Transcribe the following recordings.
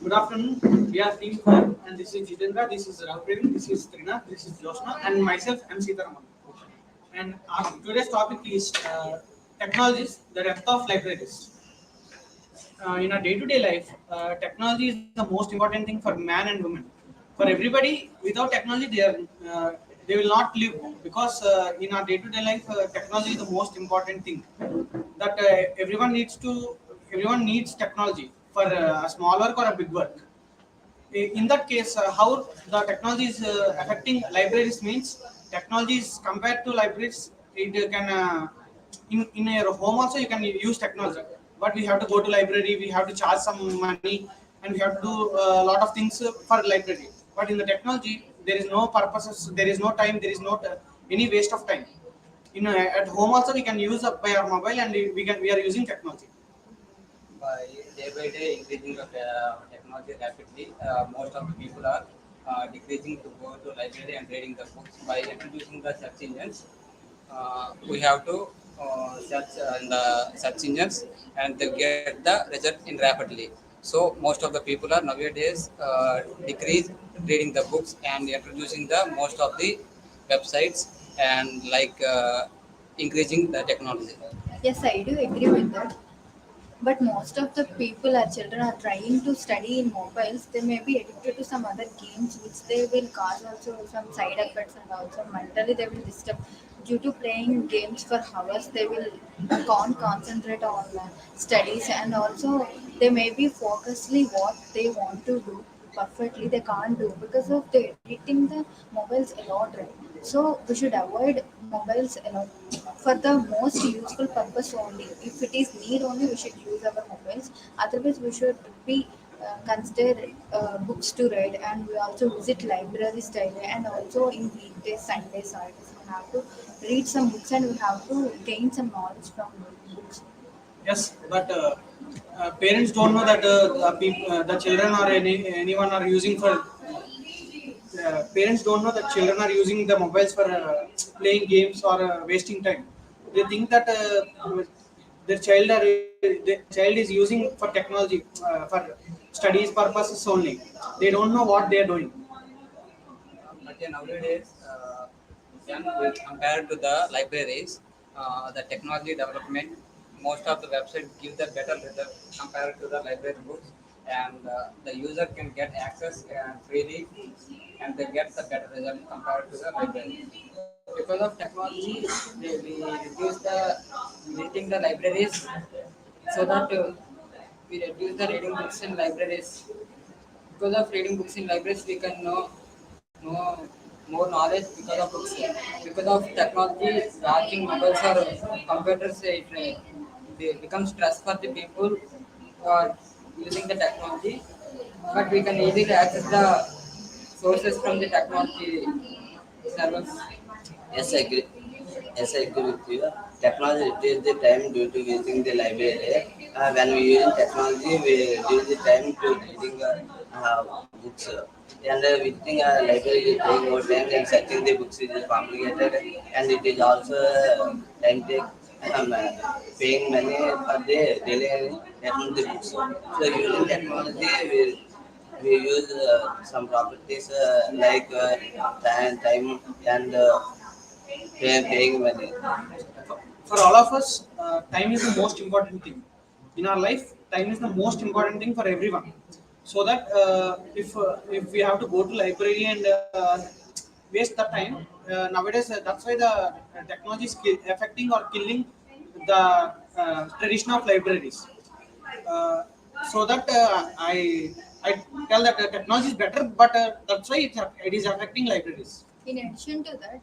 Good afternoon. We are team 4 and this is Jitendra, this is Ravprin, this is Trina, this is Josna and myself, I am Sitaraman. And our today's topic is technologies, the depth of libraries. In our day-to-day life, technology is the most important thing for man and woman. For everybody, without technology, they will not live because in our day-to-day life, technology is the most important thing that everyone needs technology for a small work or a big work. In that case, how the technology is affecting libraries means technology is compared to libraries. It can in your home also you can use technology, but we have to go to library, we have to charge some money, and we have to do a lot of things for library. But in the technology there is no purposes, there is no time, there is no any waste of time. At home also we can use up by our mobile, and we are using technology. By day increasing of technology rapidly, most of the people are decreasing to go to library and reading the books. By introducing the search engines, we have to search in the search engines and they get the result in rapidly. So most of the people are nowadays decrease reading the books and introducing the most of the websites and increasing the technology. Yes, I do agree with that. But most of the people, our children, are trying to study in mobiles. They may be addicted to some other games, which they will cause also some side effects, and also mentally they will disturb. Due to playing games for hours, they will can't concentrate on studies, and also they may be focusly what they want to do perfectly. They can't do because of the editing the mobiles a lot, right? So we should avoid mobiles a lot for the most useful purpose only. If it is need only, we should use our mobiles. Otherwise, we should be consider books to read, and we also visit libraries daily, and also in weekdays, Sundays, Saturdays, we have to read some books and we have to gain some knowledge from books. Yes, but parents don't know that the children or anyone are using for. Parents don't know that children are using the mobiles for playing games or wasting time. They think that their child is using for technology for studies purposes only. They don't know what they are doing. But yeah, nowadays, when we compare to the libraries, the technology development, most of the websites give the better result compared to the library books, and the user can get access freely, and they get the better result compared to the library. Because of technology, we reduce the visiting the libraries so that we reduce the reading books in libraries. Because of reading books in libraries, we can know more knowledge because of books. Because of technology, watching mobiles or computers, it becomes stress for the people who are using the technology. But we can easily access the sources from the technology servers. Yes, I agree. Yes, I agree with you. Technology reduces the time due to using the library. When we use technology, we reduce the time to reading books. And visiting a library is taking more time and searching the books is complicated, and it is also time take paying money for the daily getting the books. So using technology, we use some properties time and paying money. For all of us, time is the most important thing in our life. Time is the most important thing for everyone. So that if we have to go to library and waste the time, nowadays that's why the technology is affecting or killing the tradition of libraries. Uh, so that I tell that technology is better, but that's why it is affecting libraries. In addition to that,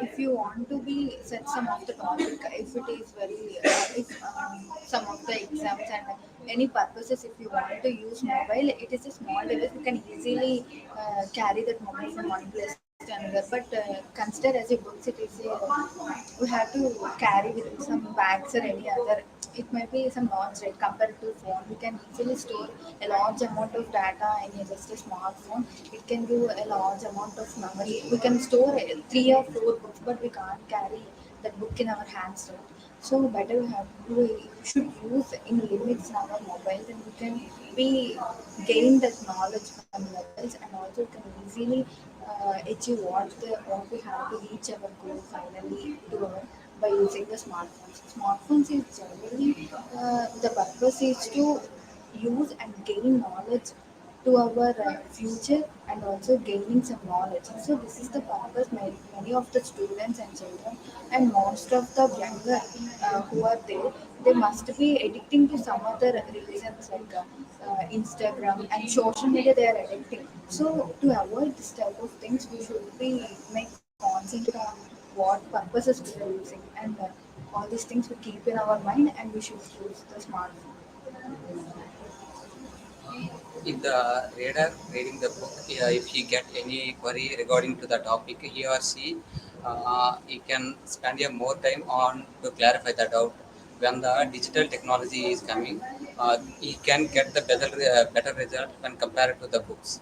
if you want to be set some of the topic, if it is very, if some of the exams and any purposes, if you want to use mobile, it is a small device. You can easily carry that mobile from one place to another. But consider as a books, it is we have to carry with some bags or any other. It may be some large, right? Compared to phone, we can easily store a large amount of data in just a smartphone. It can give a large amount of memory. We can store three or four books, but we can't carry that book in our hands, right? So better we should use in limits in our mobiles, and we can be gain that knowledge from mobiles, and also can easily achieve what we have to reach our goal finally to by using the smartphones. Smartphones is generally the purpose is to use and gain knowledge to our future, and also gaining some knowledge. So this is the purpose many of the students and children and most of the younger who are there, they must be addicting to some other reasons like Instagram and social media. They are addicting. So to avoid this type of things, we should be make concentrate on what purposes we are using, and all these things we keep in our mind, and we should use the smartphone. If the reader reading the book, if he get any query regarding to the topic, he or she, he can spend a more time on to clarify the doubt. When the digital technology is coming, he can get the better result when compared to the books.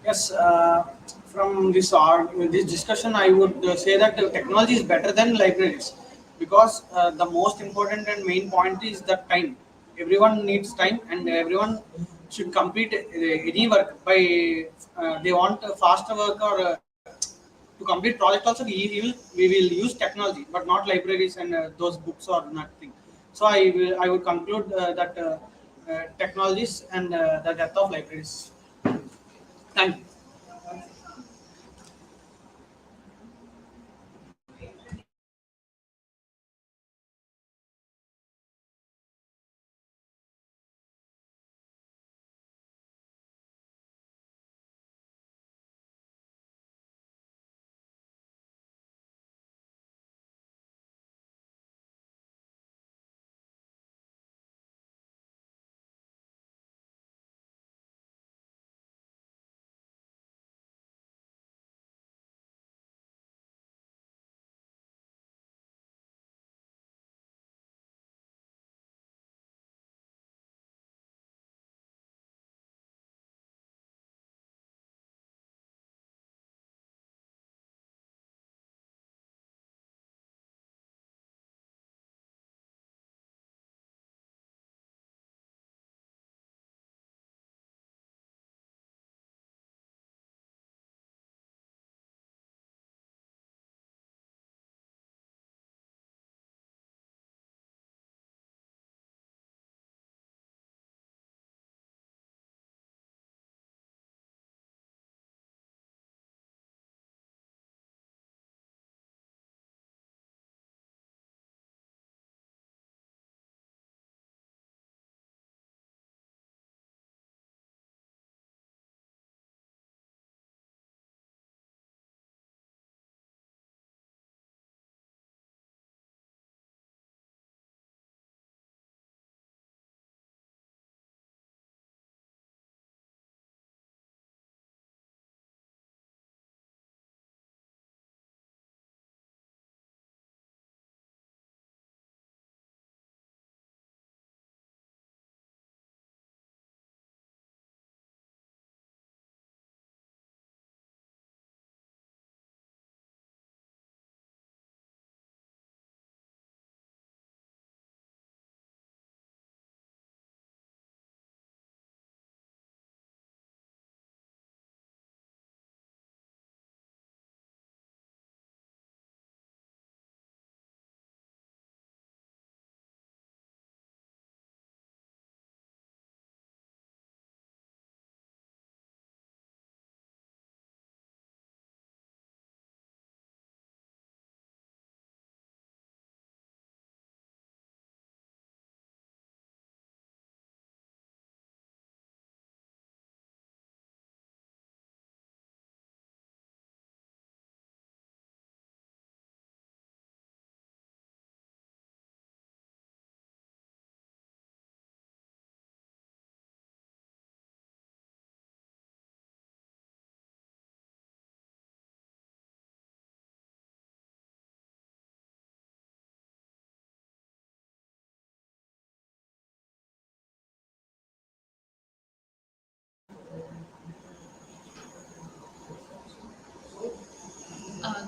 Yes, from this discussion, I would say that technology is better than libraries, because the most important and main point is that time. Everyone needs time, and everyone should complete any work by they want faster work, or to complete project also we will use technology, but not libraries and those books or nothing. So I would conclude that technologies and the death of libraries. Thank you.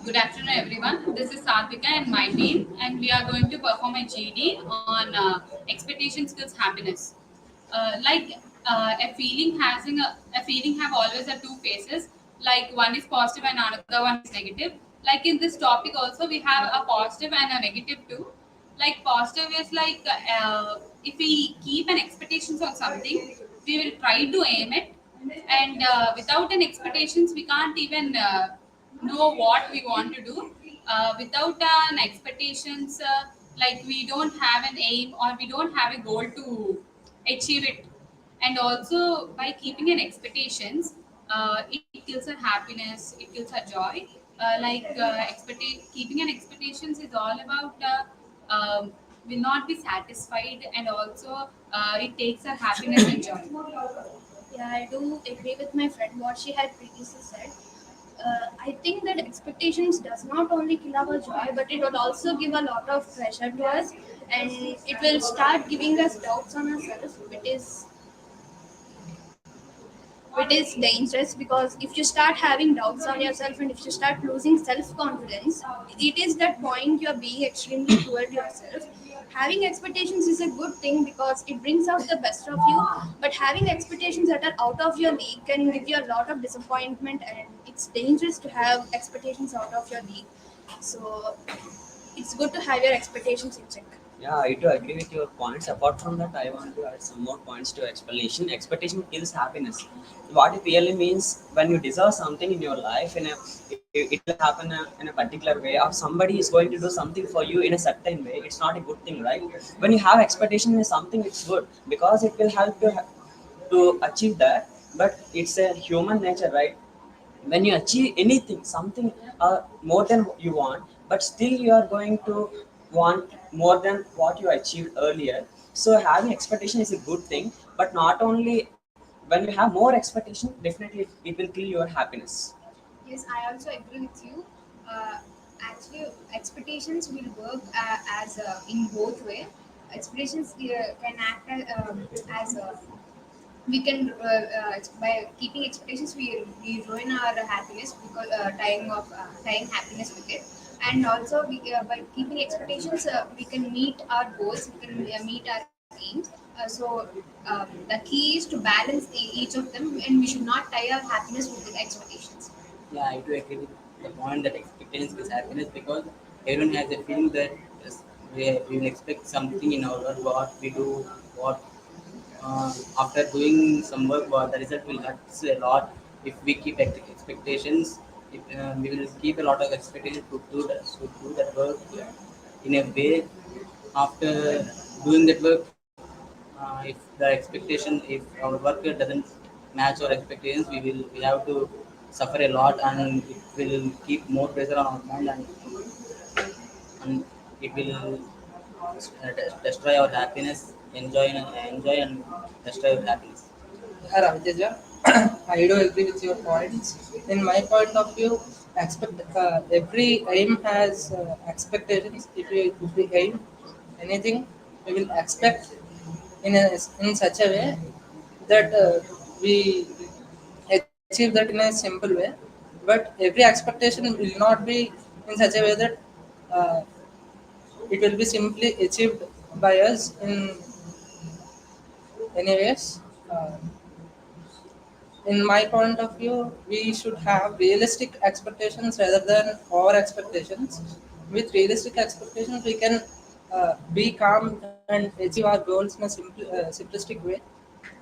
Good afternoon, everyone. This is Sadhika and my team, and we are going to perform a GD on expectation skills happiness. Like a feeling having a feeling have always a two faces. Like one is positive and another one is negative. Like in this topic also we have a positive and a negative too. Like positive is like if we keep an expectations on something, we will try to aim it, and without an expectations we can't even know what we want to do. Without an expectations, like we don't have an aim or we don't have a goal to achieve it. And also by keeping an expectations, it kills our happiness, it kills our joy. Keeping an expectations is all about will not be satisfied, and also it takes our happiness and joy. Yeah, I do agree with my friend what she had previously said. I think that expectations does not only kill our joy, but it will also give a lot of pressure to us, and it will start giving us doubts on ourselves, which is dangerous, because if you start having doubts on yourself and if you start losing self-confidence, it is that point you're being extremely cruel to yourself. Having expectations is a good thing because it brings out the best of you, but having expectations that are out of your league can give you a lot of disappointment, and it's dangerous to have expectations out of your league. So it's good to have your expectations in check. Yeah, I do agree with your points. Apart from that, I want to add some more points to explanation. Expectation kills happiness. What it really means, when you deserve something in your life, it will happen in a particular way, or somebody is going to do something for you in a certain way. It's not a good thing, right? When you have expectation in something, it's good because it will help to achieve that. But it's a human nature, right? When you achieve anything something more than you want, but still you are going to want more than what you achieved earlier. So having expectation is a good thing, but not only. When you have more expectation, definitely it will kill your happiness. Yes, I also agree with you. Uh, Actually, expectations will work as in both way. Expectations can act as we can by keeping expectations we ruin our happiness, because tying happiness with it. And also by keeping expectations we can meet our goals, we can meet our aims. The key is to balance each of them, and we should not tie our happiness with the expectations. Yeah, I do agree with the point that expectations is happiness, because everyone has a feeling that yes, we will expect something in our work, what we do, what after doing some work, what the result will hurt a lot. If we keep expectations, if, we will keep a lot of expectations to do that work in a way. After doing that work, if the expectation, if our work doesn't match our expectations, we have to suffer a lot, and it will keep more pressure on our mind, and it will destroy our happiness, enjoy and destroy our happiness. Yeah, Raviteja, I do agree with your points. In my point of view, every aim has expectations. If we aim anything, we will expect in such a way that we achieve that in a simple way. But every expectation will not be in such a way that uh, it will be simply achieved by us in any ways. In my point of view, we should have realistic expectations rather than over expectations. With realistic expectations, we can be calm and achieve our goals in a simplistic way.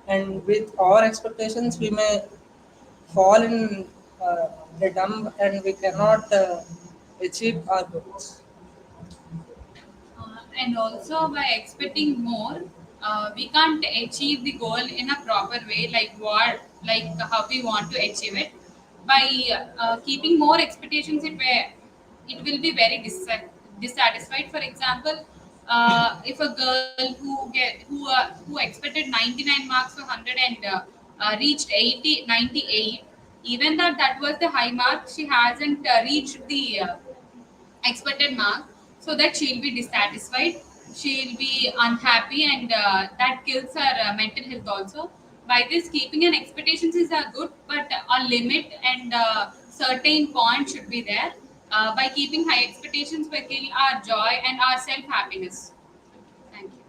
And with our expectations, we may fall in a dump and we cannot achieve our goals. And also by expecting more, we can't achieve the goal in a proper way, like how we want to achieve it. By keeping more expectations, it will be very dissatisfied. For example, if a girl who expected 99 marks for 100 and reached 98, even that was the high mark, she hasn't reached the expected mark, so that she'll be dissatisfied, she'll be unhappy, and that kills her mental health also. By this, keeping an expectations is good, but a limit and certain point should be there. By keeping high expectations, we kill our joy and our self happiness. Thank you.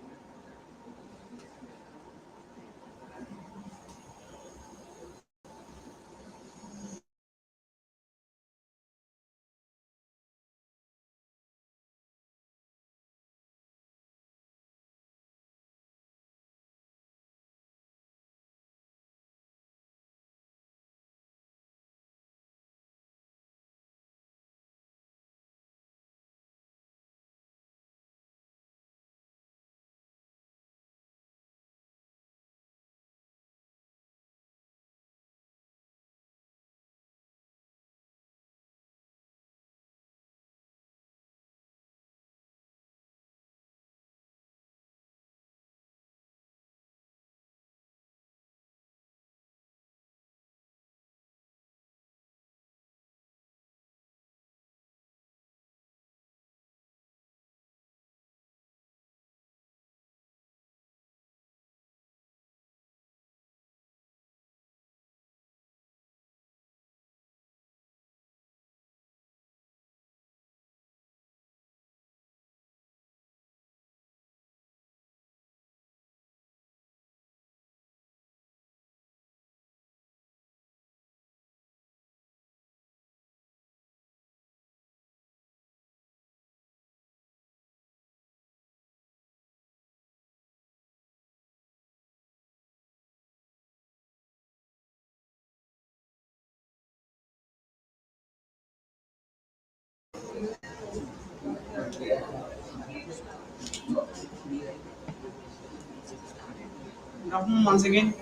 Good afternoon once again.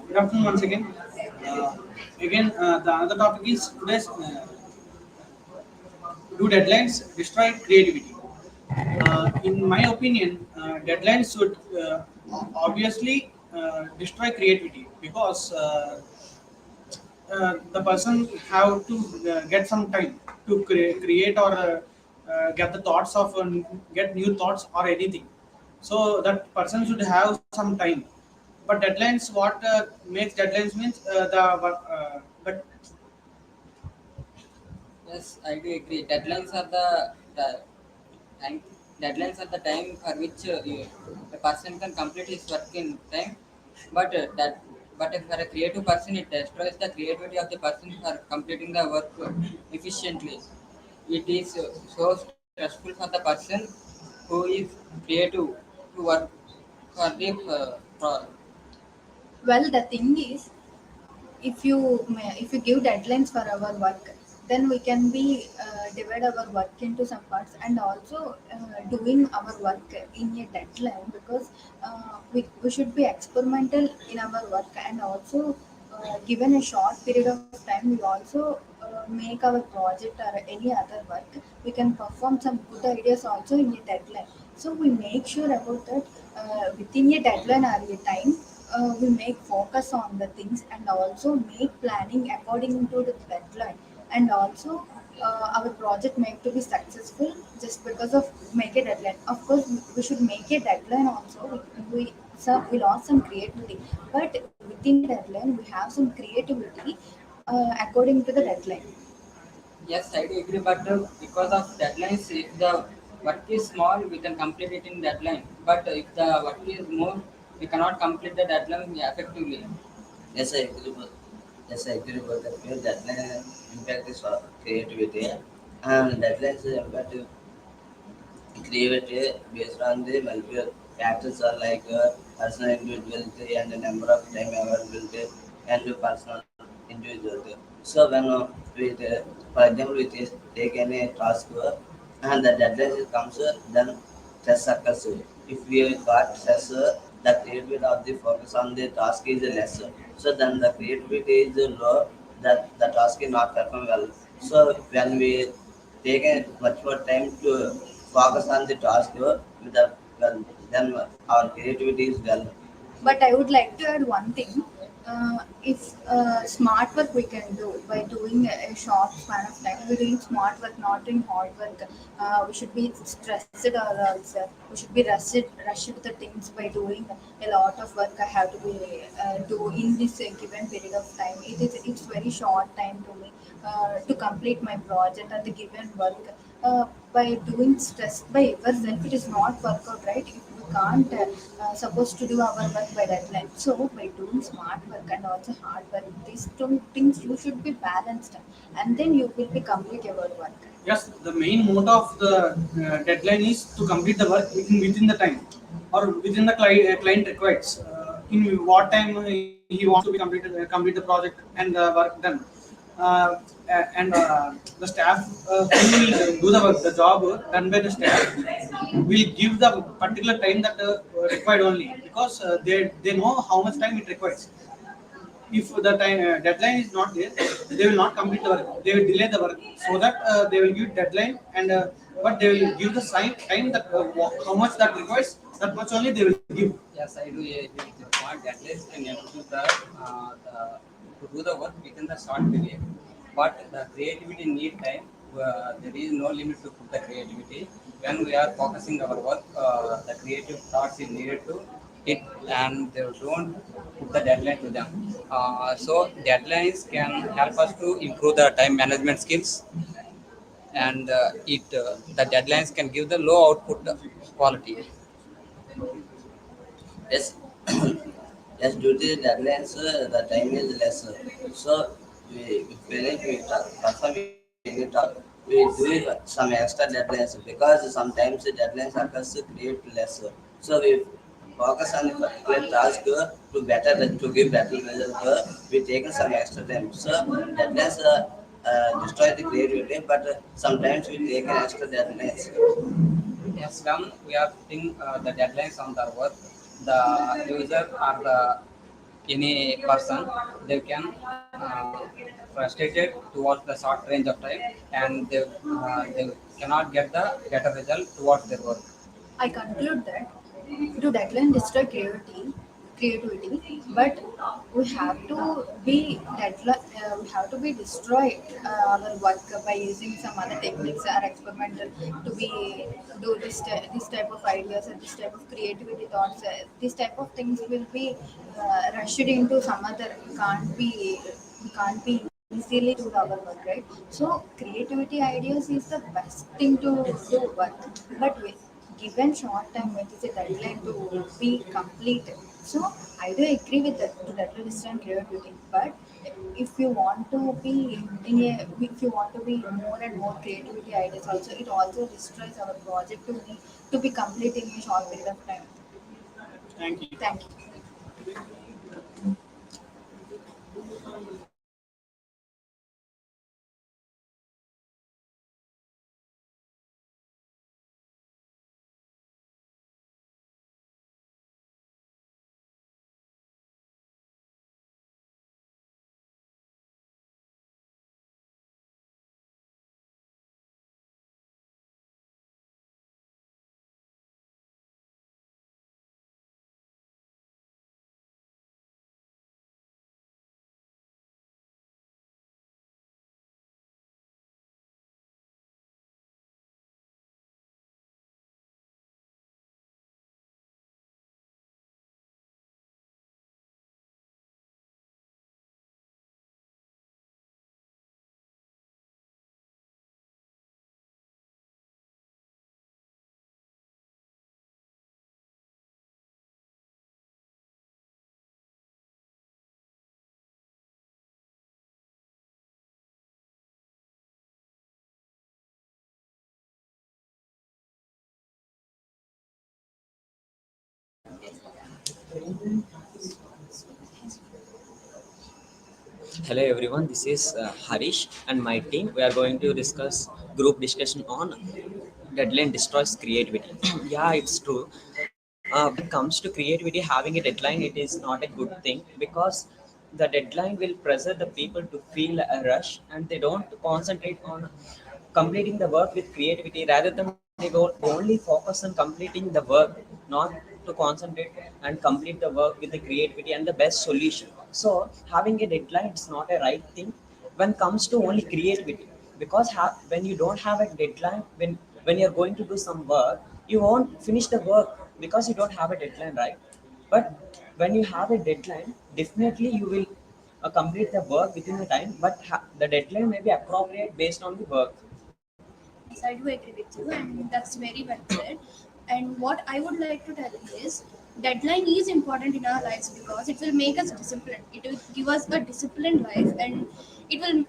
Good afternoon once again. Uh, the another topic is today's do deadlines destroy creativity? In my opinion, deadlines should obviously destroy creativity because the person have to get some time to create or get the thoughts of get new thoughts or anything. So that person should have some time. But deadlines, what makes deadlines means but Yes, I do agree. Time, Deadlines are the time for which a person can complete his work in time. But if for a creative person, it destroys the creativity of the person for completing the work efficiently. It is so stressful for the person who is creative to work for the Well, the thing is, if you give deadlines for our work, then we can be divide our work into some parts, and also doing our work in a deadline, because we should be experimental in our work, and also given a short period of time, we also make our project or any other work. We can perform some good ideas also in a deadline, so we make sure about that within a deadline or a time. We make focus on the things, and also make planning according to the deadline, and also our project make to be successful just because of make a deadline. Of course, we should make a deadline also. We lost some creativity, but within a deadline we have some creativity according to the deadline. Yes, I do agree, but because of deadlines, if the work is small, we can complete it in deadline. But if the work is more, we cannot complete the deadline effectively. Yes, I agree. Yes, I agree with that. Because deadline impact is creativity, and deadlines impact creativity based on the multiple factors are like personal individuality and the number of time availability and the personal individuality. So when for example, we take any task and the deadline comes, then stress occurs. If we got stress, the creativity of the focus on the task is less. So then the creativity is low, that the task is not perform well. So when we taken much more time to focus on the task, well, then our creativity is well. But I would like to add one thing. If smart work we can do by doing a short span of time, we're doing smart work, not doing hard work. We should be stressed or else we should be rushed with the things by doing a lot of work. I have to be do in this given period of time. It's very short time to me to complete my project and the given work. By doing stress by yourself, it is not work out, right? If we can't supposed to do our work by deadline. So by doing smart work and also hard work, these two things you should be balanced, and then you will be complete your work. Yes, the main motto of the deadline is to complete the work within the time or within the client requires. In what time he wants to be complete the project and the work done. And the staff who will do the job done by the staff will give the particular time that required only, because they know how much time it requires. If the time deadline is not there, they will not complete the work. They will delay the work so that they will give deadline, and but they will give the time that how much that requires, that much only they will give. Yes, I do agree with your point. At least can improve to do the work within the short period. But the creativity need time. There is no limit to put the creativity. When we are focusing our work, the creative thoughts is needed to it, and they don't put the deadline to them. So deadlines can help us to improve the time management skills, and the deadlines can give the low output quality. Yes, yes, due to the deadlines, the time is less. So, we perform any task, we do some extra deadlines, because sometimes the deadlines occurs to create less. So, we focus on the particular task to give better result. We take some extra time. So, deadlines destroy the creativity, but sometimes we take an extra deadlines. Yes, when we are putting the deadlines on the work, the user or any person, they can frustrated towards the short range of time, and they cannot get the better result towards their work. I conclude that do deadline destroy creativity, but we have to be we have to be destroy our work by using some other techniques or experimental to be do this type of ideas and this type of creativity thoughts. This type of things will be rushed into some other. We can't be easily do our work, right? So creativity ideas is the best thing to do work, but with given short time, it is a deadline to be completed. So I do agree with that to deadline and creativity, but if you want to be if you want to be more and more creativity ideas, also it also destroys our project to be complete in a short period of time. Thank you. Thank you. Hello everyone, this is Harish and my team. We are going to discuss group discussion on deadline destroys creativity. Yeah, it's true. When it comes to creativity, having a deadline, it is not a good thing, because the deadline will pressure the people to feel a rush, and they don't concentrate on completing the work with creativity rather than they only focus on completing the work, not to concentrate and complete the work with the creativity and the best solution. So having a deadline is not a right thing when comes to only creativity, because when you don't have a deadline, when you're going to do some work, you won't finish the work because you don't have a deadline, right? But when you have a deadline, definitely you will complete the work within the time, but the deadline may be appropriate based on the work. Yes, I do agree with you, and that's very well said. And what I would like to tell is, deadline is important in our lives because it will make us disciplined. It will give us a disciplined life, and it will,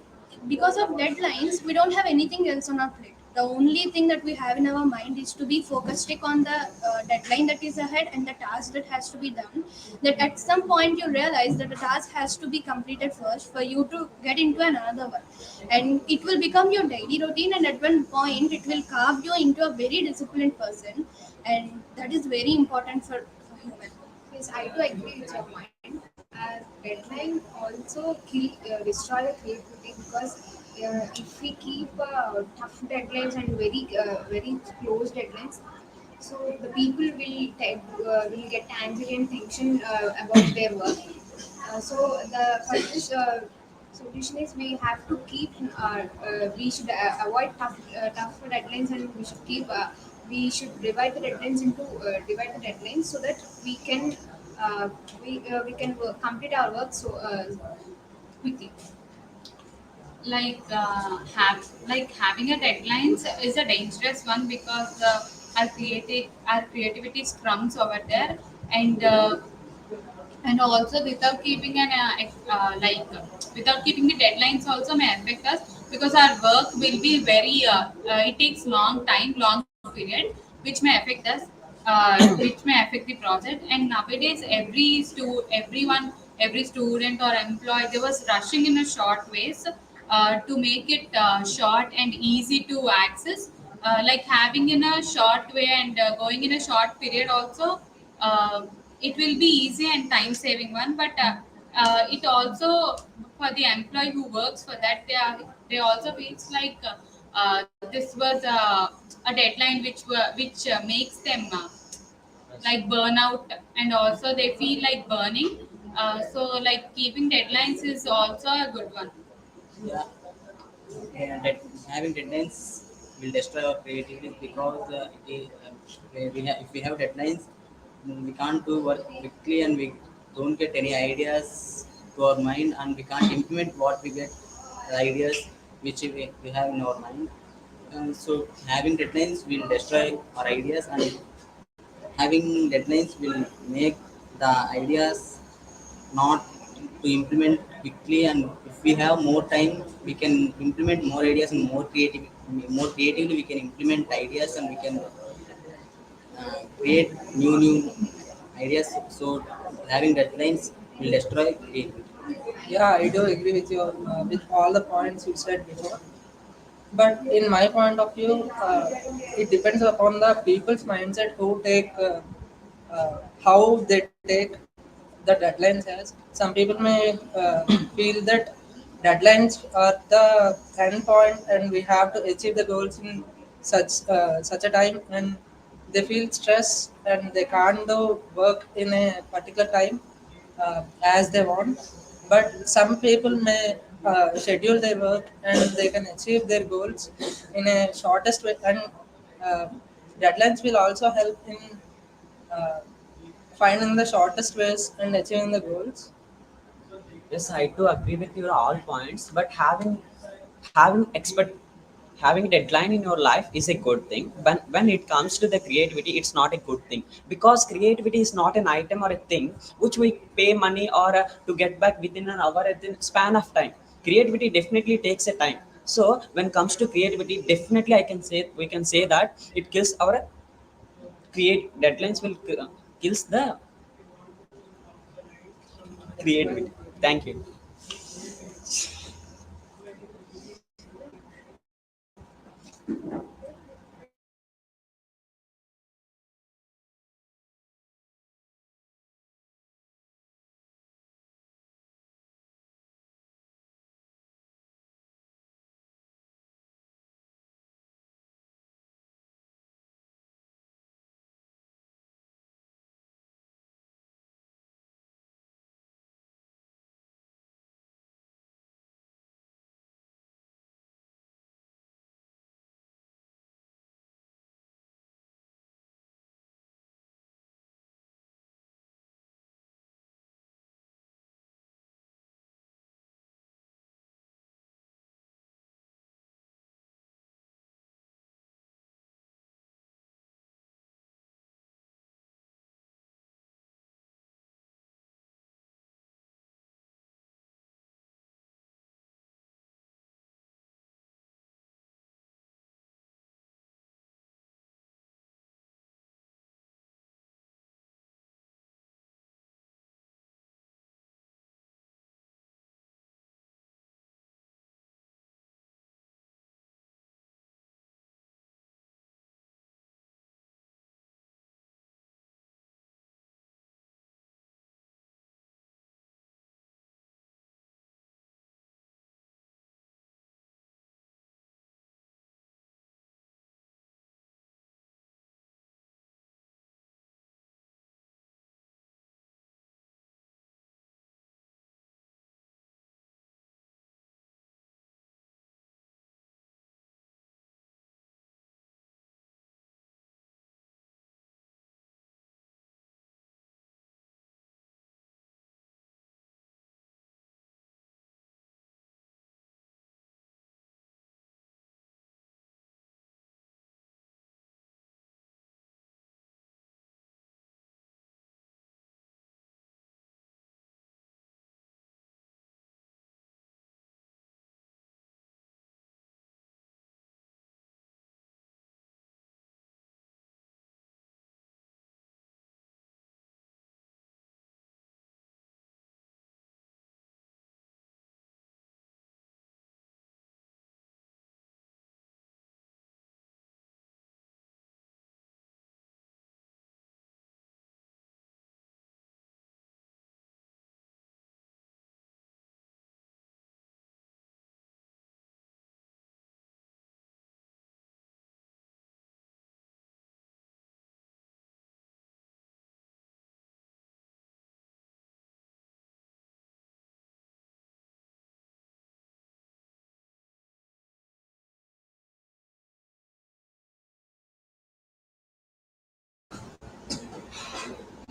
because of deadlines, we don't have anything else on our plate. The only thing that we have in our mind is to be focused on the deadline that is ahead and the task that has to be done. That at some point you realize that the task has to be completed first for you to get into another one, and it will become your daily routine, and at one point it will carve you into a very disciplined person, and that is very important for human. Yes, I do agree with your point. Deadline also destroy the creativity because if we keep tough deadlines and very close deadlines, so the people will get anxiety and tension about their work. So the first solution is we have to keep we should avoid tough deadlines, and we should divide the deadlines so that uh, we can complete our work so quickly. Like having a deadlines is a dangerous one because our creativity scrums over there, and also without keeping without keeping the deadlines also may affect us because our work will be it takes long period, which may affect us, which may affect the project. And nowadays every student or employee, they was rushing in a short ways to make it short and easy to access, like having in a short way and going in a short period also. It will be easy and time saving one, but it also, for the employee who works for that, they also feels like this was a deadline which makes them like burnout, and also they feel like burning. So like keeping deadlines is also a good one. Yeah, having deadlines will destroy our creativity because if we have deadlines, we can't do work quickly and we don't get any ideas to our mind, and we can't implement what we get, the ideas which we have in our mind. So having deadlines will destroy our ideas, and having deadlines will make the ideas not to implement quickly. And if we have more time, we can implement more ideas and more creatively we can implement ideas, and we can create new ideas. So having deadlines will destroy creativity. Yeah, I do agree with you with all the points you said before. But in my point of view, it depends upon the people's mindset who take how they take the deadlines as. Some people may feel that deadlines are the end point and we have to achieve the goals in such a time, and they feel stress and they can't do work in a particular time as they want. But some people may schedule their work and they can achieve their goals in a shortest way, and uh, deadlines will also help in uh, finding the shortest ways and achieving the goals. Yes, I do agree with your all points, but having deadline in your life is a good thing. When it comes to the creativity, it's not a good thing, because creativity is not an item or a thing which we pay money or to get back within an hour at the span of time. Creativity definitely takes a time. So when it comes to creativity, definitely we can say that it kills our create deadlines will kills the creativity. Thank you.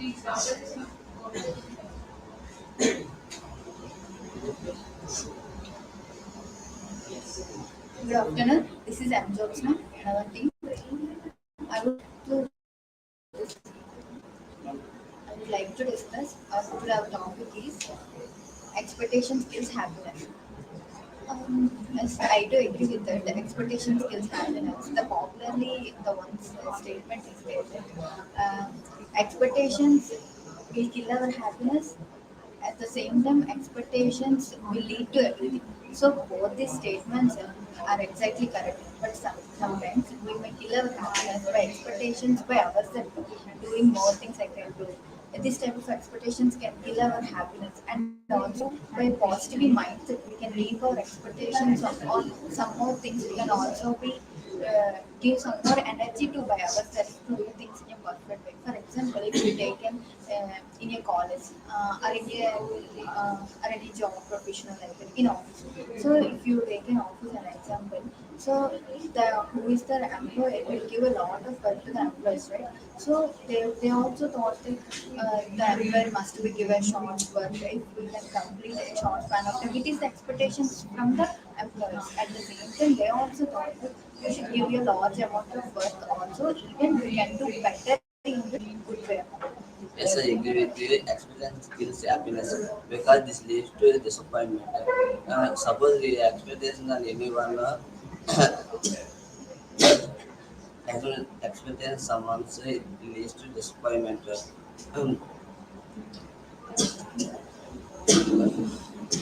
Good afternoon. This is Amjosna. Another thing I would to I would like to discuss today our topic is expectation skills happiness. Yes, I do agree with that. The expectation skills happiness. The popularly the one's statement is there that expectations will kill our happiness. At the same time, expectations will lead to everything. So both these statements are exactly correct. But sometimes we may kill our happiness by expectations by ourselves, doing more things I can do. This type of expectations can kill our happiness, and also by positive mindset we can leave our expectations on some more things. We can also be give some more energy to by ourselves to do things in a perfect way. For example, if we take in a college or any job professional like in office. So if you take an office an example, so the who is the employer will give a lot of work to the employees, right? So they also thought that the employer must be given short work if we can complete a short span of time. It is the expectations from the employees. At the same time, they also thought that we should give you a large amount of work also, even we can do better in the good way. Yes, I agree with you. Experience kills happiness because this leads to disappointment. Suppose the expectation on anyone, expectation someone say leads to disappointment. Um,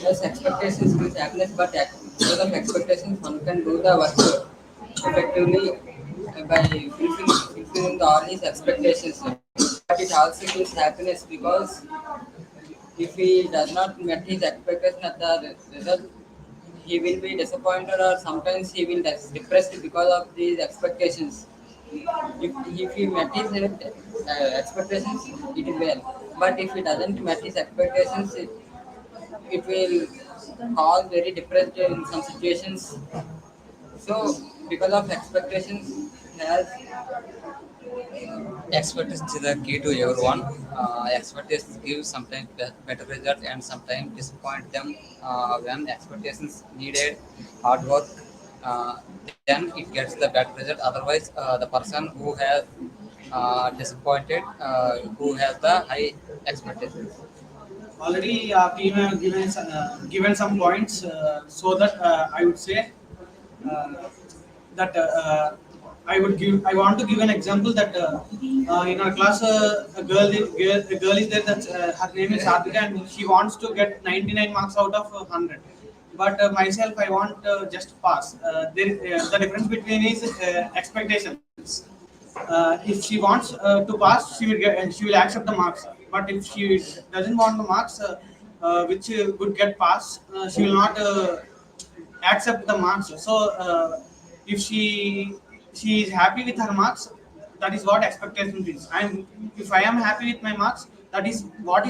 Yes, expectations with happiness, but because of expectations, one can do the work effectively by fulfilling all his expectations. But it also gives happiness because if he does not meet his expectation at the result, he will be disappointed or sometimes he will get depressed because of these expectations. If he met his expectations, it will well. But if he doesn't meet his expectations, it will cause very depressed in some situations. So because of expectations, has expectations is the key to everyone. Expectations give sometimes better results and sometimes disappoint them. When expectations needed hard work, uh, then it gets the better result. Otherwise, the person who has disappointed, who has the high expectations. Already team have given some points, so that I would say uh, that I want to give an example that in our class a girl is there that her name is Adhika and she wants to get 99 marks out of 100. But myself, I want just pass. The difference between is expectations. If she wants to pass, she will accept the marks. But if she doesn't want the marks, which would get passed, she will not accept the marks. So if she is happy with her marks, that is what expectation is. If I am happy with my marks, that is what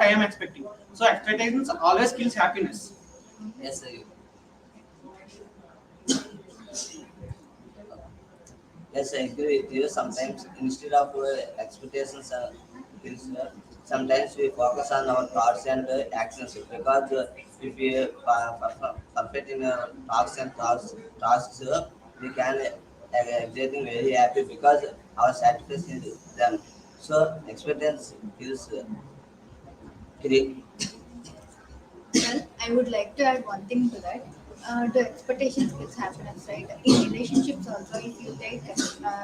I am expecting. So expectations always kills happiness. yes, yes, I agree with you. Sometimes instead of expectations, sometimes we focus on our thoughts and actions because if we perfect in thoughts and tasks, we can everything very happy because our satisfaction is done. So expectations is Well, I would like to add one thing to that. The expectations gives happiness, right? In relationships also, if you take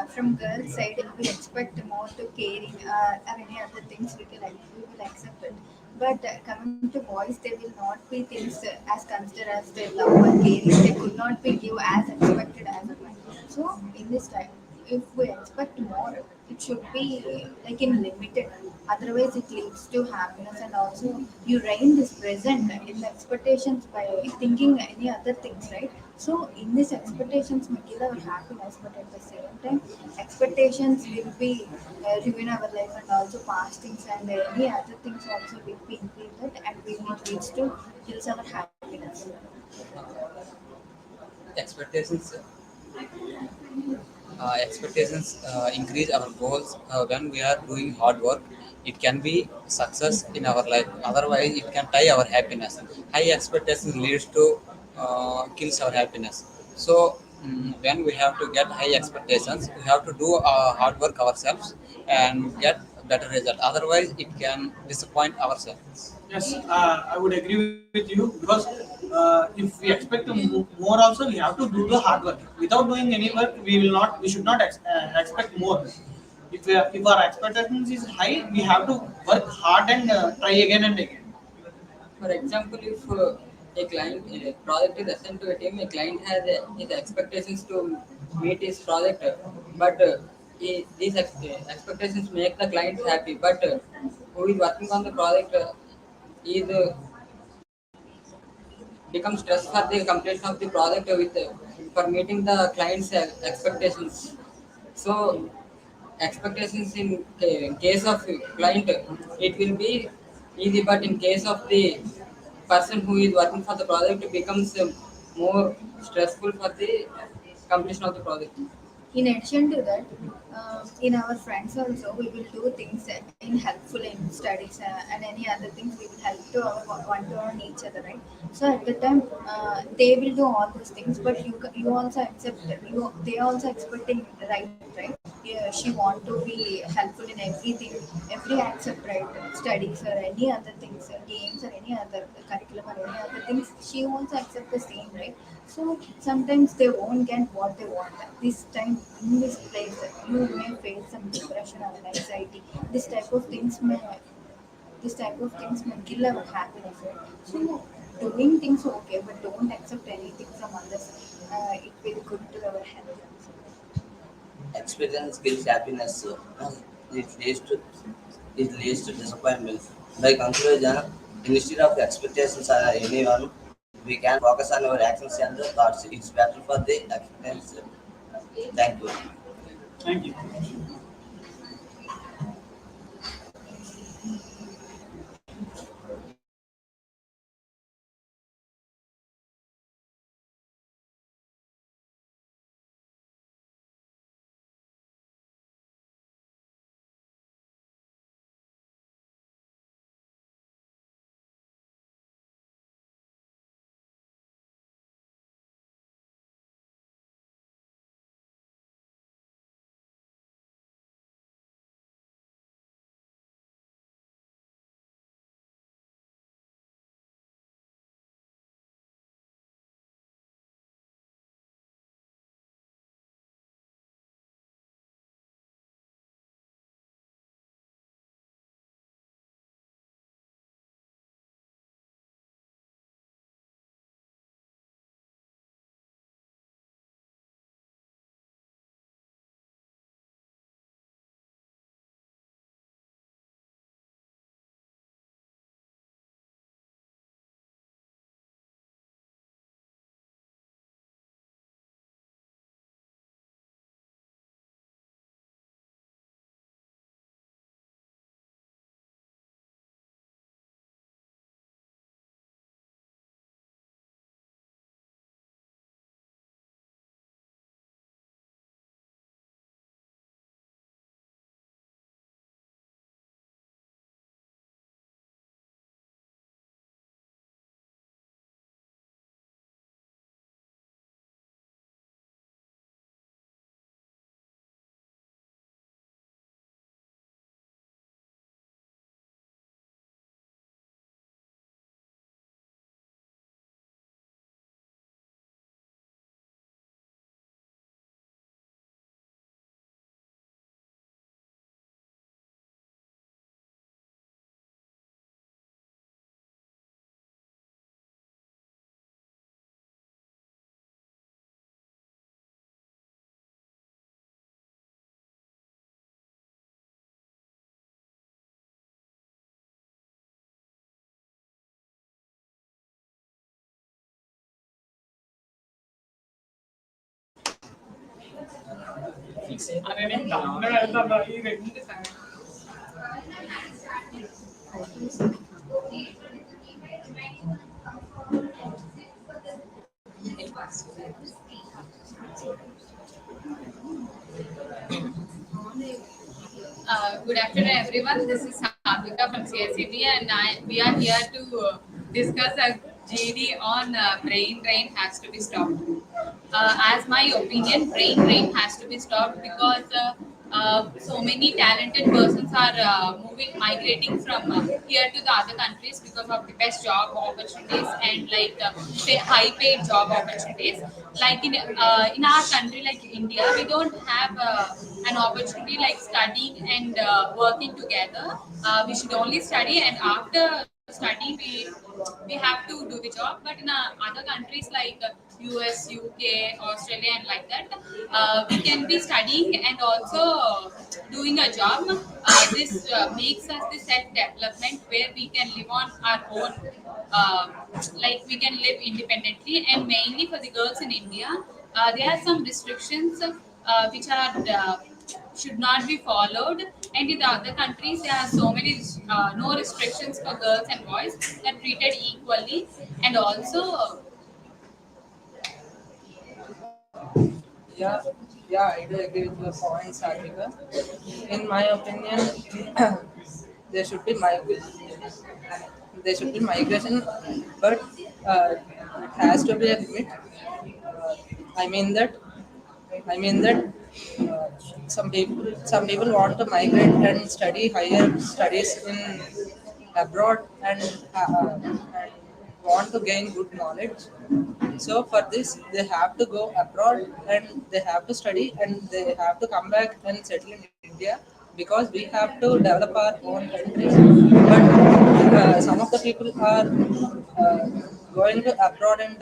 from girls' side, we expect more to caring or any other things we will accept it. But coming to boys, they will not be things as considered as their love or caring. They could not be give as expected as a man. So in this time, if we expect more, it should be like in limited. Otherwise, it leads to happiness, and also you reign this present in the expectations by thinking any other things, right? So in these expectations may kill our happiness, but at the same time, expectations will be ruin our life, and also past things and any other things also will be included, and will it leads to kills our happiness. Expectations expectations increase our goals when we are doing hard work. it can be success in our life. Otherwise, it can tie our happiness. High expectations leads to kills our happiness. So when we have to get high expectations, we have to do hard work ourselves and get better result. Otherwise, it can disappoint ourselves. Yes, I would agree with you because if we expect to more, also we have to do the hard work. Without doing any work, we will not. We should not expect more. If our expectations is high, we have to work hard and try again and again. For example, if a client a project is assigned to a team, a client has his expectations to meet his project, but these expectations make the client happy. But who is working on the project is becomes stress for the completion of the project with for meeting the client's expectations. So expectations in case of client, it will be easy, but in case of the person who is working for the project, it becomes more stressful for the completion of the project. In addition to that, in our friends also, we will do things in helpful in studies and any other things. We will help to our one to on each other, right? So at the time, they will do all those things, but you also accept you. They also expecting right. Yeah, she want to be helpful in everything, every aspect, right? Studies or any other things, games or any other curriculum or any other things. She also accept the same, right? So sometimes they won't get what they want. This time in this place, you may face some depression or anxiety. This type of things may kill our happiness. Right? So doing things okay, but don't accept anything from others. It will good to our health. Experience kills happiness. It leads to disappointment. By conclusion, instead of expectations or anyone, we can focus on our actions and the thoughts. It's better for the experience. Thank you. Thank you. Good afternoon, everyone. This is Sadhika from CSE-B, and we are here to discuss a GD on brain drain has to be stopped. As my opinion, brain drain has to be stopped because so many talented persons are migrating from here to the other countries because of the best job opportunities and high paid job opportunities. Like in our country, like India, we don't have an opportunity like studying and working together. We should only study, and after studying, we have to do the job. But in other countries like US, UK, Australia, and like that, we can be studying and also doing a job. This makes us the self development where we can live on our own. Uh, like we can live independently, and mainly for the girls in India, there are some restrictions which are should not be followed, and in the other countries there are so many no restrictions for girls and boys. They're treated equally, and also Yeah, yeah, I do agree with your points, Sadhika. In my opinion, there should be migration, but it has to be a limit. Uh, I mean that I mean that uh, some people want to migrate and study higher studies in abroad and want to gain good knowledge. So for this, they have to go abroad and they have to study and they have to come back and settle in India because we have to develop our own country. But some of the people are going to abroad and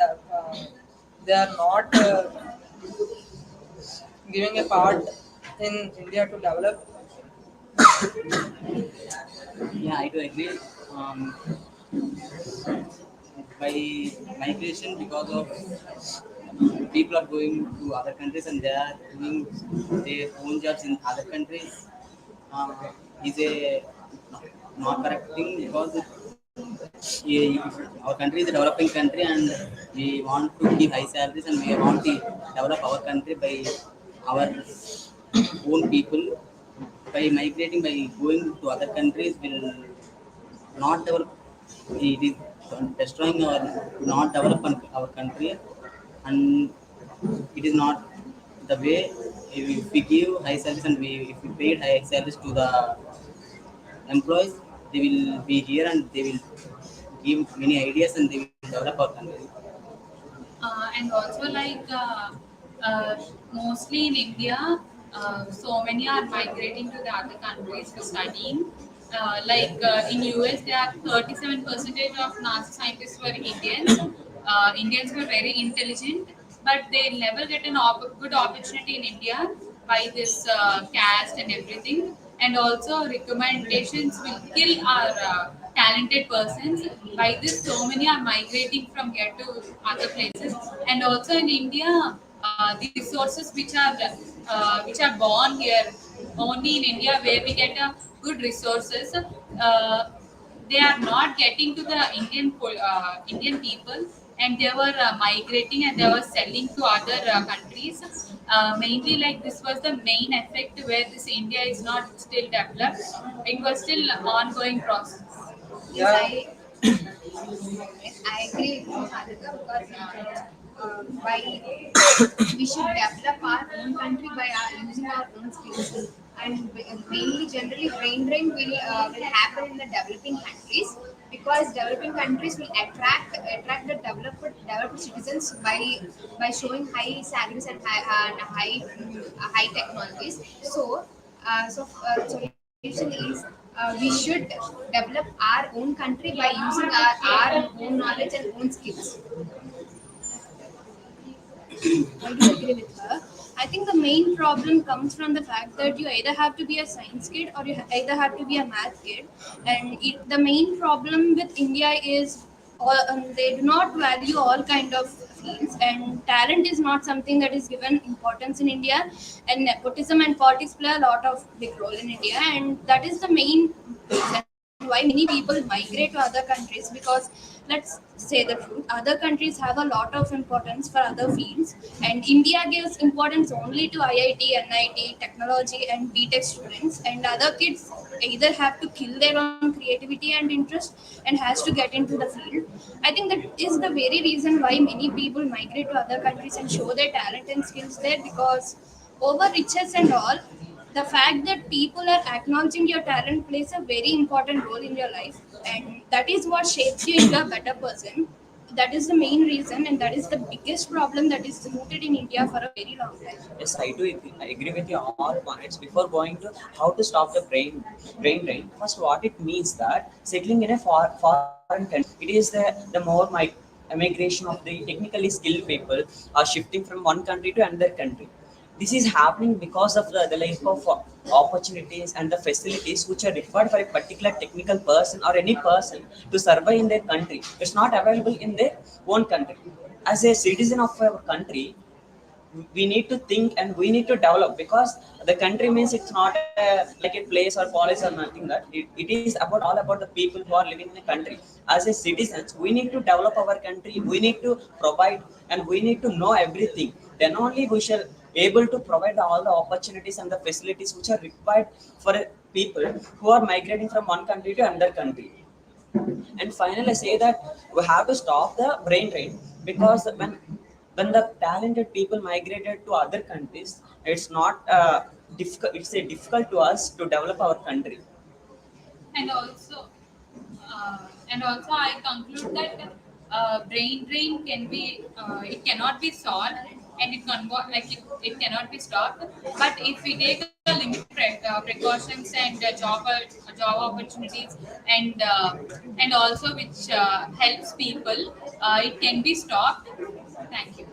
they are not giving a part in India to develop. Yeah, I do agree. Um, by migration, because of people are going to other countries and they are doing their own jobs in other countries, is a not correct thing because our country is a developing country and we want to give high salaries and we want to develop our country by our own people. By migrating, by going to other countries will not develop. It is destroying our not develop our country, and it is not the way. If we give high salaries and if we paid high salaries to the employees, they will be here and they will give many ideas and they will develop our country. and also uh, mostly in India, so many are migrating to the other countries for studying. In US, there are 37% of NASA scientists were Indians. Indians were very intelligent, but they never get an good opportunity in India by this caste and everything. And also, recommendations will kill our talented persons. By this, so many are migrating from here to other places. And also in India, the resources which are born here only in India, where we get good resources. They are not getting to the Indian people, and they were migrating and they were selling to other countries. Mainly, like this was the main effect where this India is not still developed. It was still an ongoing process. Yes, Yeah, yes, I agree with you, Sadhika, because by we should develop our own country by using our own skills. And mainly, generally, brain drain will happen in the developing countries because developing countries will attract the developed citizens by showing high salaries and high technologies. Solution is we should develop our own country by using our own knowledge and own skills. I do agree with her. I think the main problem comes from the fact that you either have to be a science kid or you either have to be a math kid. And the main problem with India is they do not value all kind of fields, and talent is not something that is given importance in India. And nepotism and politics play a lot of big role in India, and that is the main reason. why many people migrate to other countries, because let's say the truth, other countries have a lot of importance for other fields, and India gives importance only to IIT, NIT, technology, and BTech students, and other kids either have to kill their own creativity and interest and has to get into the field. I think that is the very reason why many people migrate to other countries and show their talent and skills there, because over riches and all, the fact that people are acknowledging your talent plays a very important role in your life, and that is what shapes you into a better person. That is the main reason, and that is the biggest problem that is rooted in India for a very long time. Yes, I do agree with you all points. Before going to how to stop the brain drain, first what it means that settling in a foreign country, it is the more migration of the technically skilled people are shifting from one country to another country. This is happening because of the lack of opportunities and the facilities which are required for a particular technical person or any person to survive in their country. It's not available in their own country. As a citizen of our country, we need to think and we need to develop, because the country means it's not like a place or policy or nothing, that it is about all about the people who are living in the country. As a citizens, we need to develop our country, we need to provide, and we need to know everything. Then only we shall able to provide all the opportunities and the facilities which are required for people who are migrating from one country to another country. And finally, I say that we have to stop the brain drain, because when the talented people migrated to other countries, it's not difficult. It's a difficult to us to develop our country. And also, I conclude that brain drain can be it cannot be solved, and it cannot be stopped. But if we take a limit precautions and job opportunities, and also which helps people, it can be stopped. Thank you.